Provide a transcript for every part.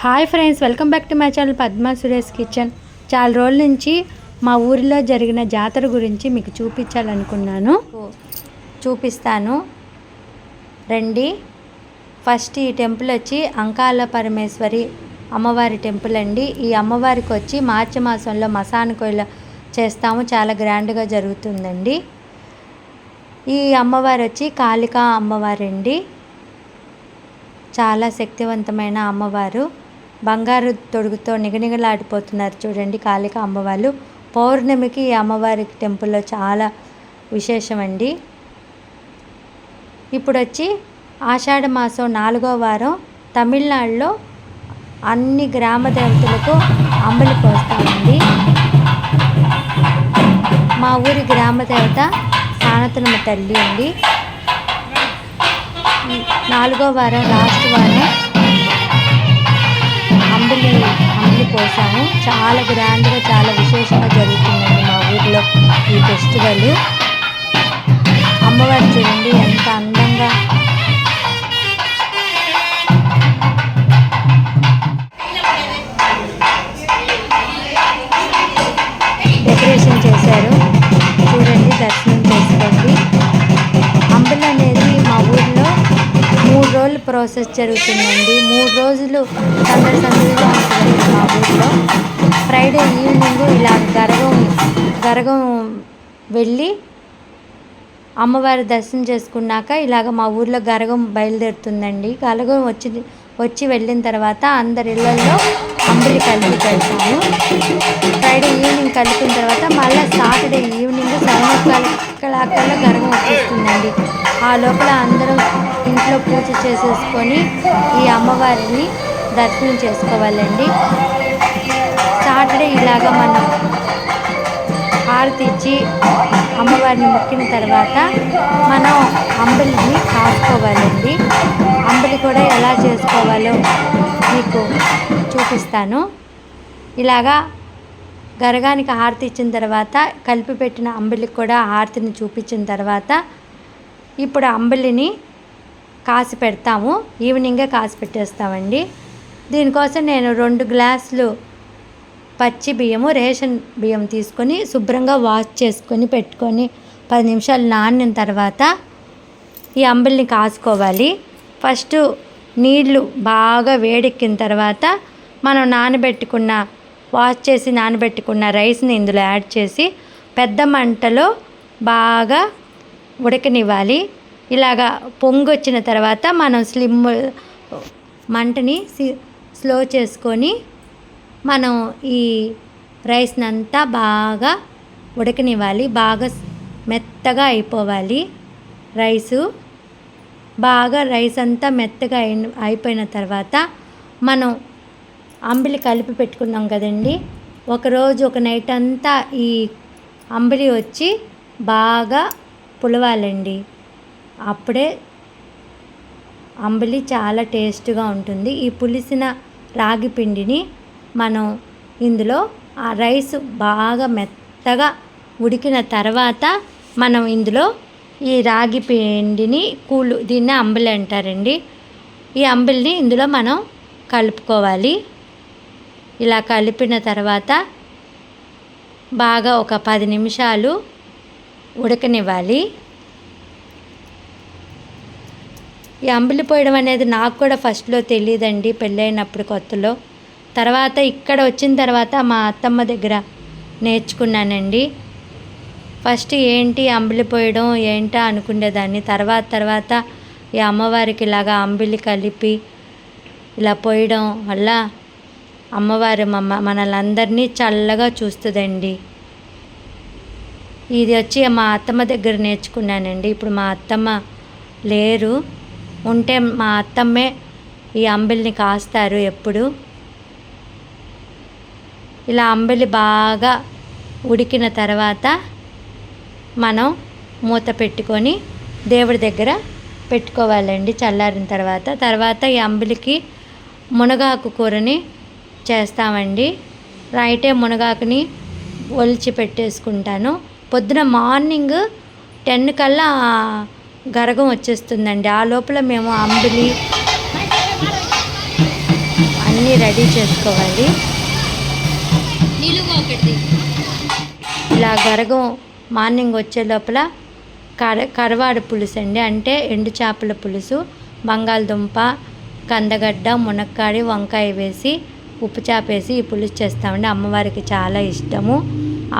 Hi friends, welcome back to my channel Padma Suresh kitchen. చాలా రోజుల నుంచి మా ఊరిలో జరిగిన జాతర గురించి మీకు చూపించాలనుకున్నాను. చూపిస్తాను రండి. ఫస్ట్ ఈ టెంపుల్ వచ్చి అంకాల పరమేశ్వరి అమ్మవారి టెంపుల్ అండి. ఈ అమ్మవారికి వచ్చి మార్చి మాసంలో మసాన కోయిల చేస్తాము, చాలా గ్రాండ్గా జరుగుతుందండి. ఈ అమ్మవారు వచ్చి కాళికా అమ్మవారండి. చాలా శక్తివంతమైన అమ్మవారు. బంగారు తొడుగుతో నిగనిగలాడిపోతున్నారు చూడండి కాళికా అమ్మవారు. పౌర్ణమికి ఈ అమ్మవారి టెంపుల్లో చాలా విశేషమండి. ఇప్పుడు వచ్చి ఆషాఢ మాసం 4వ వారం తమిళనాడులో అన్ని గ్రామ దేవతలకు అంబలి పోస్తామండి. మా ఊరి గ్రామ దేవత సానతనమ్మ తల్లి అండి. 4వ వారం లాస్ట్ వారం అంబలి పోసాము. చాలా గ్రాండ్గా, చాలా విశేషంగా జరుగుతుందండి మా ఊరిలో ఈ ఫెస్టివల్. అమ్మవారు చూడండి ఎంత అందంగా డెకరేషన్ చేశారు చూడండి. దర్శనం చేసుకోండి. అంబలి అనేది మా ఊరిలో 3 రోజులు ప్రాసెస్ జరుగుతుందండి. 3 రోజులు సందడిగా ఉంటుందండి మా ఊరిలో. ఫ్రైడే ఈవినింగ్ ఇలా గరగం వెళ్ళి అమ్మవారి దర్శనం చేసుకున్నాక ఇలాగ మా ఊర్లో గరగం బయలుదేరుతుందండి. గరగం వచ్చి వెళ్ళిన తర్వాత అందరి ఇళ్ళల్లో అంబలి కలిపి పెడతాము. ఫ్రైడే ఈవినింగ్ కలిపిన తర్వాత మళ్ళీ సాటర్డే ఈవినింగ్ 7:00 గరగం వచ్చేస్తుందండి. ఆ లోపల అందరం ఇంట్లో పూజ చేసేసుకొని ఈ అమ్మవారిని దర్శనం చేసుకోవాలండి. సాటర్డే ఇలాగ మనం హారతి ఇచ్చి అమ్మవారిని మొక్కిన తర్వాత మనం అంబలిని కాసుకోవాలండి. అంబలి కూడా ఎలా చేసుకోవాలో మీకు చూపిస్తాను. ఇలాగా గరగానికి హారతి ఇచ్చిన తర్వాత కలిపి పెట్టిన అంబలికి కూడా హారతిని చూపించిన తర్వాత ఇప్పుడు అంబలిని కాసి పెడతాము. ఈవినింగే కాసి పెట్టేస్తామండి. దీనికోసం నేను 2 గ్లాసులు పచ్చి బియ్యము, రేషన్ బియ్యం తీసుకొని శుభ్రంగా వాష్ చేసుకొని పెట్టుకొని 10 నిమిషాలు నానిన తర్వాత ఈ అంబలిని కాసుకోవాలి. ఫస్ట్ నీళ్లు బాగా వేడెక్కిన తర్వాత మనం వాష్ చేసి నానబెట్టుకున్న రైస్ని ఇందులో యాడ్ చేసి పెద్ద మంటలో బాగా ఉడకనివ్వాలి. ఇలాగా పొంగు వచ్చిన తర్వాత మనం మంటని స్లో చేసుకొని మనం ఈ రైస్ని అంతా బాగా ఉడకనివ్వాలి. బాగా మెత్తగా అయిపోవాలి రైస్ అంతా మెత్తగా అయిపోయిన తర్వాత మనం అంబలి కలిపి పెట్టుకున్నాం కదండి. ఒక నైట్ అంతా ఈ అంబలి వచ్చి బాగా పులవాలండి. అప్పుడే అంబలి చాలా టేస్ట్గా ఉంటుంది. ఈ పులిసిన రాగి పిండిని మనం ఇందులో ఆ రైస్ బాగా మెత్తగా ఉడికిన తర్వాత మనం ఇందులో ఈ రాగి పిండిని దీన్ని అంబలి అంటారండి. ఈ అంబలిని ఇందులో మనం కలుపుకోవాలి. ఇలా కలిపిన తర్వాత బాగా ఒక 10 నిమిషాలు ఉడకనివ్వాలి. ఈ అంబలి పోయడం అనేది నాకు కూడా ఫస్ట్లో తెలియదండి, పెళ్ళైనప్పుడు కొత్తలో. తర్వాత ఇక్కడ వచ్చిన తర్వాత మా అత్తమ్మ దగ్గర నేర్చుకున్నానండి. ఫస్ట్ ఏంటి అంబలి పోయడం ఏంటా అనుకునేదాన్ని. తర్వాత ఈ అమ్మవారికి ఇలాగా అంబలి కలిపి ఇలా పోయడం వల్ల అమ్మవారు మనలందరినీ చల్లగా చూస్తుందండి. ఇది వచ్చి మా అత్తమ్మ దగ్గర నేర్చుకున్నానండి. ఇప్పుడు మా అత్తమ్మ లేరు, ఉంటే మా అత్తమ్మే ఈ అంబలిని కాస్తారు ఎప్పుడు. ఇలా అంబలి బాగా ఉడికిన తర్వాత మనం మూత పెట్టుకొని దేవుడి దగ్గర పెట్టుకోవాలండి చల్లారిన తర్వాత ఈ అంబలికి మునగాకు కూరని చేస్తామండి. రైటే మునగాకుని ఒలిచి పెట్టేసుకుంటాను. పొద్దున మార్నింగ్ 10 కల్లా గరగం వచ్చేస్తుందండి. ఆ లోపల మేము అంబలి అన్నీ రెడీ చేసుకోవాలి. ఇలా గరగం మార్నింగ్ వచ్చే లోపల కరవాడు పులుసు అండి, అంటే ఎండు చేపల పులుసు, బంగాళదుంప, కందగడ్డ, మునక్కాడి, వంకాయ వేసి ఉప్పు చేప వేసి ఈ పులుసు చేస్తామండి. అమ్మవారికి చాలా ఇష్టము.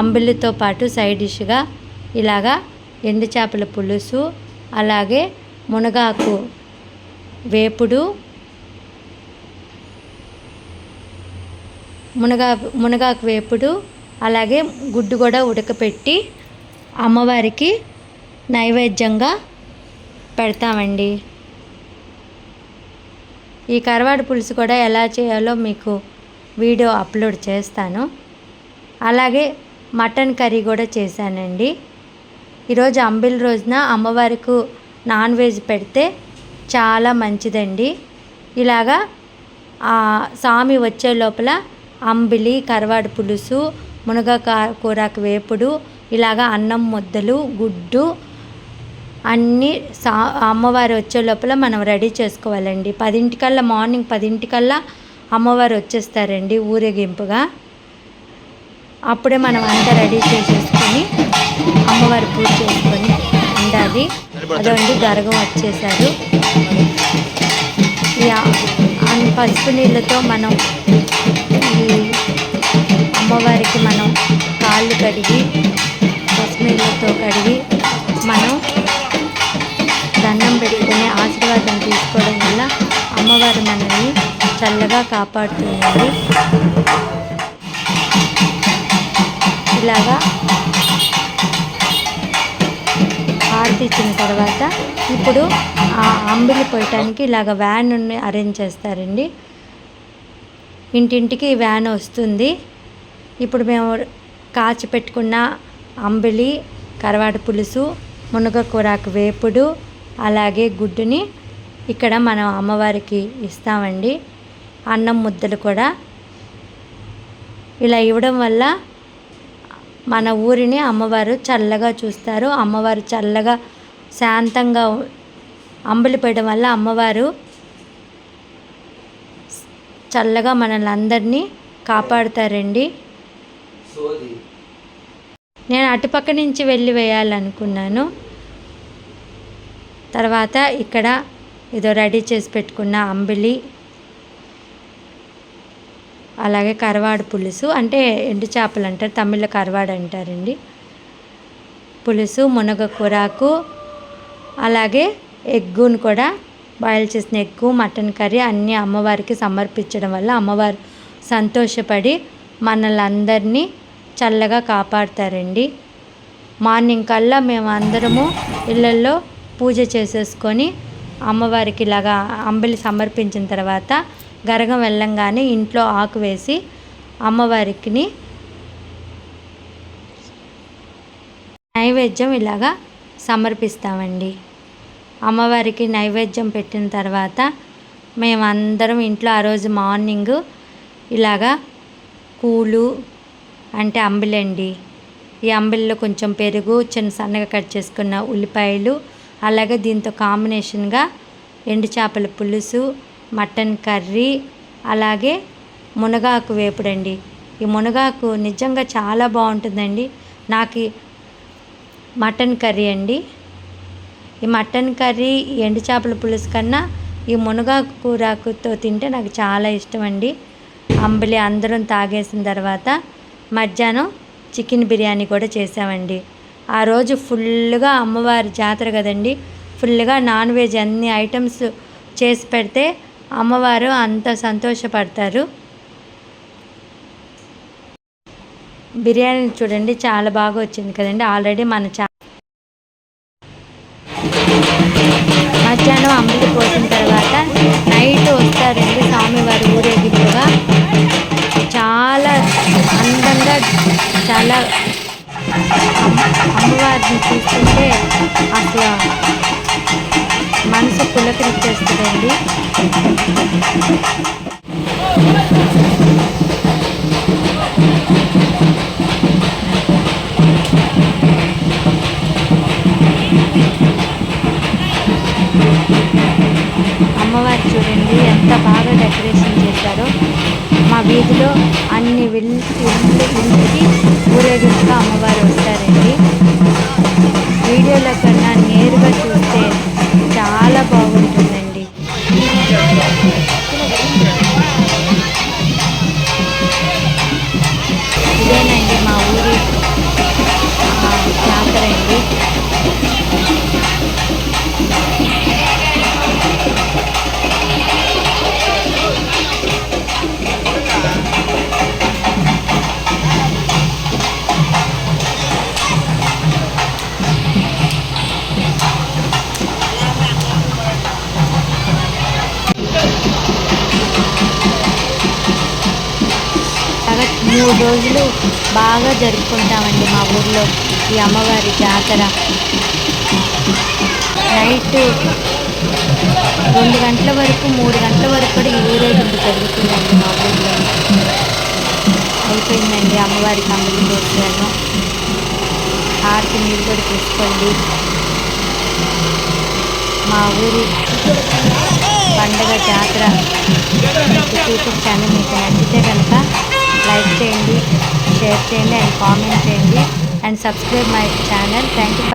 అంబిలితో పాటు సైడ్ డిష్గా ఇలాగా ఎండు చేపల పులుసు, అలాగే మునగాకు వేపుడు, మునగాకు వేపుడు, అలాగే గుడ్డు కూడా ఉడకపెట్టి అమ్మవారికి నైవేద్యంగా పెడతామండి. ఈ కరవాడు పులుసు కూడా ఎలా చేయాలో మీకు వీడియో అప్లోడ్ చేస్తాను. అలాగే మటన్ కర్రీ కూడా చేశానండి. ఈరోజు అంబిలి రోజున అమ్మవారికి నాన్ వెజ్ పెడితే చాలా మంచిదండి. ఇలాగా స్వామి వచ్చే లోపల అంబిలి, కరవాడు పులుసు, మునగకూరకు వేపుడు, ఇలాగా అన్నం ముద్దలు, గుడ్డు అన్నీ అమ్మవారు వచ్చే లోపల మనం రెడీ చేసుకోవాలండి. 10 మార్నింగ్ 10 అమ్మవారు వచ్చేస్తారండి ఊరేగింపుగా. అప్పుడే మనం అంతా రెడీ చేసేసుకొని అమ్మవారి పూజ చేసుకొని ఉండాలి. అదండి గరగం వచ్చేసారు. పసుపు నీళ్ళతో మనం ఈ అమ్మవారికి మనం కాళ్ళు కడిగి పసుపు నీళ్ళతో కడిగి మనం దండం పెట్టుకుని ఆశీర్వాదం తీసుకోవడం వల్ల అమ్మవారు మనల్ని చల్లగా కాపాడుతుంది. ఇలాగా హారతి ఇచ్చిన తర్వాత ఇప్పుడు ఆ అంబిలి పోయటానికి ఇలాగ వ్యాన్ అరేంజ్ చేస్తారండి. ఇంటింటికి వ్యాన్ వస్తుంది. ఇప్పుడు మేము కాచి పెట్టుకున్న అంబిలి, కరవాడు పులుసు, మునగకూరకు వేపుడు, అలాగే గుడ్డుని ఇక్కడ మనం అమ్మవారికి ఇస్తామండి. అన్నం ముద్దలు కూడా ఇలా ఇవ్వడం వల్ల మన ఊరిని అమ్మవారు చల్లగా చూస్తారు. అమ్మవారు చల్లగా శాంతంగా అంబలి పోయడం వల్ల అమ్మవారు చల్లగా మనల్ని అందరినీ కాపాడుతారండి. నేను అటుపక్క నుంచి వెళ్ళి వేయాలనుకున్నాను. తర్వాత ఇక్కడ ఏదో రెడీ చేసి పెట్టుకున్న అంబిలి, అలాగే కరవాడు పులుసు, అంటే ఎండు చేపలు అంటారు, తమిళ్లో కరవాడు అంటారండి, పులుసు, మునగకూరకు, అలాగే ఎగ్గును కూడా బాయిల్ చేసిన ఎగ్గు, మటన్ కర్రీ అన్నీ అమ్మవారికి సమర్పించడం వల్ల అమ్మవారు సంతోషపడి మనల్ని అందరినీ చల్లగా కాపాడుతారండి. మార్నింగ్ కల్లా మేము అందరము ఇళ్ళల్లో పూజ చేసేసుకొని అమ్మవారికి ఇలాగా అంబలి సమర్పించిన తర్వాత గరగం వెళ్ళంగానే ఇంట్లో ఆకు వేసి అమ్మవారికి నైవేద్యం ఇలాగా సమర్పిస్తామండి. అమ్మవారికి నైవేద్యం పెట్టిన తర్వాత మేమందరం ఇంట్లో ఆ రోజు మార్నింగ్ ఇలాగా కూలు అంటే అంబిలండి. ఈ అంబిల్లో కొంచెం పెరుగు, చిన్న సన్నగా కట్ చేసుకున్న ఉల్లిపాయలు, అలాగే దీంతో కాంబినేషన్గా ఎండు చేపల పులుసు, మటన్ కర్రీ, అలాగే మునగాకు వేపుడండి. ఈ మునగాకు నిజంగా చాలా బాగుంటుందండి. నాకు మటన్ కర్రీ అండి. ఈ మటన్ కర్రీ ఎండు చేపల పులుసు కన్నా ఈ మునగాకు కూరాకుతో తింటే నాకు చాలా ఇష్టం అండి. అంబలి అందరం తాగేసిన తర్వాత మధ్యాహ్నం చికెన్ బిర్యానీ కూడా చేసామండి. ఆ రోజు ఫుల్గా అమ్మవారి జాతర కదండి, ఫుల్గా నాన్ వెజ్ అన్ని ఐటమ్స్ చేసి పెడితే అమ్మవారు అంత సంతోషపడతారు. బిర్యానీ చూడండి చాలా బాగా వచ్చింది కదండి. ఆల్రెడీ మన మధ్యాహ్నం అంబలి పోసిన తర్వాత నైట్ వస్తారండి స్వామివారి ఊరేగింపుగా. చాలా అందంగా, చాలా అమ్మవారిని చూస్తుంటే అసలు మనసు పులకరించేస్తుందండి. అమ్మవారు చూడండి ఎంత బాగా మా వీధిలో అన్ని ఇంటికి ఊరేగింపుగా అమ్మవారు వస్తారండి. వీడియోలో కన్నా నేరుగా చూస్తే చాలా బాగుంటుందండి. ఇదేనండి మా ఊరి జాతర అండి. బాగా 3 రోజులు బాగా జరుపుకుంటామండి మా ఊర్లో ఈ అమ్మవారి జాతర. నైట్ 2 గంటల వరకు 3 గంటల వరకు కూడా ఈ ఊరేగింపు జరుగుతుందండి మా ఊర్లో. అయిపోయిందండి అమ్మవారికి అమలు పోసాను. హారతి మీరు కూడా తీసుకోండి. మా ఊరి పండగ జాతర మీకు చూపించాను. మీకు నచ్చితే కనుక లైక్ చేయండి, షేర్ చేయండి అండ్ కామెంట్ చేయండి and subscribe my channel. Thank you.